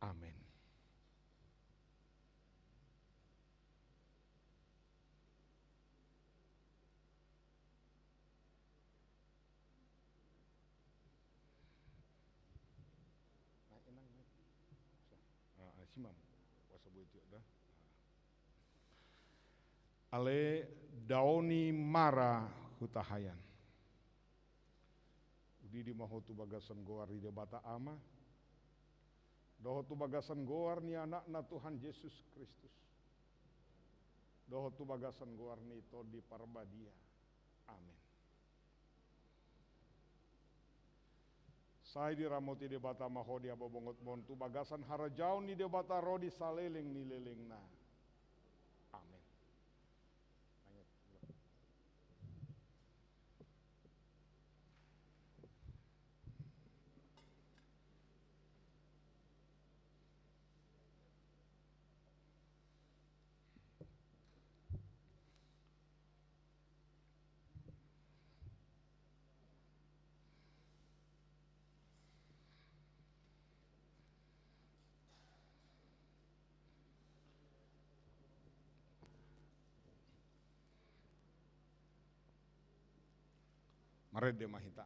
Amin. Simam puasa buat dah. Ale Daoni Mara Hutahayan. Udi di mahotu bagasan goar di bata ama. Dohotu bagasan goar ni anakna Tuhan Yesus Kristus. Dohotu bagasan goar ni to di parbadia. Amin. Sai di ramoti de bata mahodi abobongot montu bagasan harajaun ni de bata rodi saleling ni lelengna. Amin. Marede mahita.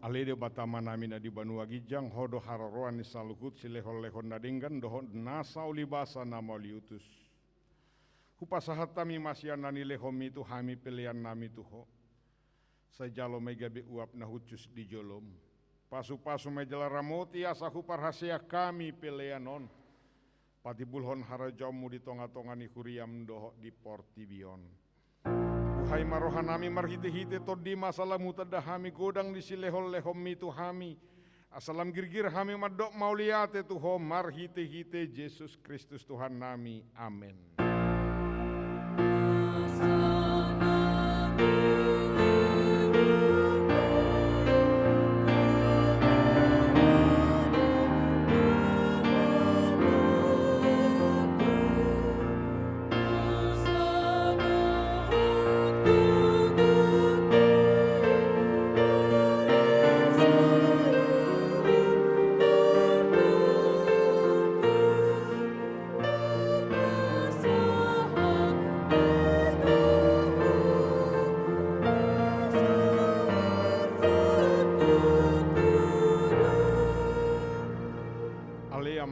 Alede batama namina di Banua Gijang hodo hararoan ni saluhut silehol lehon nadinggan dohon nasa ulibasa nama liutus. Hupasahat tami masyanani lehomi tu hami pilihan nami tuho. Sajalo megabe uap nahucus di jolom. Pasu-pasu mejala ramoti asa hupar hasia kami pilihanon. patibulhon harajamu di tonga-tonga ni huriam doho di portibion. Uhai marohanami marhite-hite todi masalamu tadahami godang di silehol lehom mitu hami. Asalam girgir hami madok mauliate tuho marhite-hite Yesus Kristus Tuhan nami. Amin.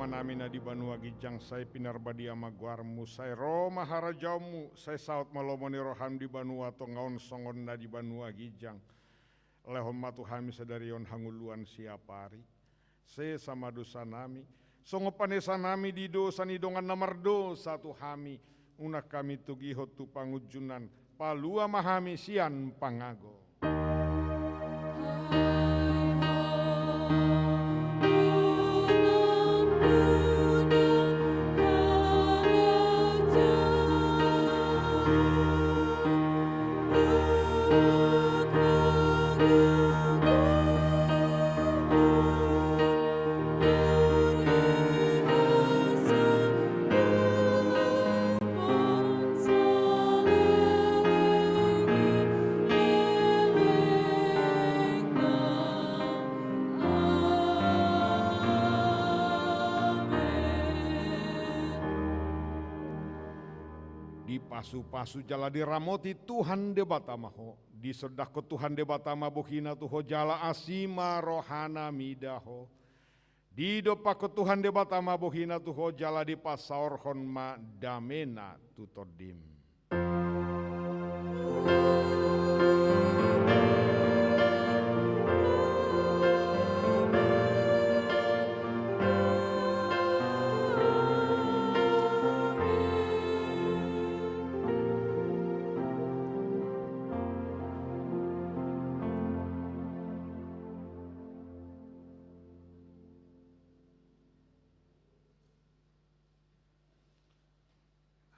Namina di Banua Gijang sai pinarbadi ama guarmu sai Roma harajamu sai saut malomoni roham di Banua tongaon songon na di Banua Gijang lehom matu hami sedarion hanguluan siapari se sama dosa nami songo panesa nami di dosa nidongan namardo satu hami unak kami tugihot tu pangujunan palua mahami sian pangago. Pasu-pasu jala diramoti Tuhan debatamaho disedah ke Tuhan debatama bohina tuho jala asima rohana midaho di dopa ke Tuhan debatama bohina tuho jala di pasaor honma damena tutodim.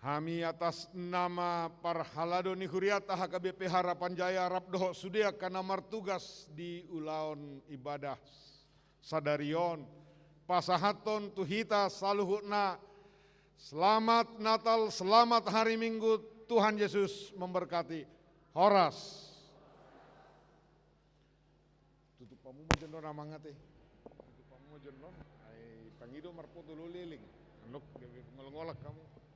Kami atas nama Parhalado Nihuriata HKBP Harapan Jaya Rabdoho Sudia karena martugas di ulaon ibadah sadarion pasahaton tuhita saluhutna selamat Natal, selamat hari Minggu, Tuhan Yesus memberkati. Horas. Tutup pamu majenon amangate. Tutup pamu majenon. Ai pangido marpoto liling. Anok ngolak kamu.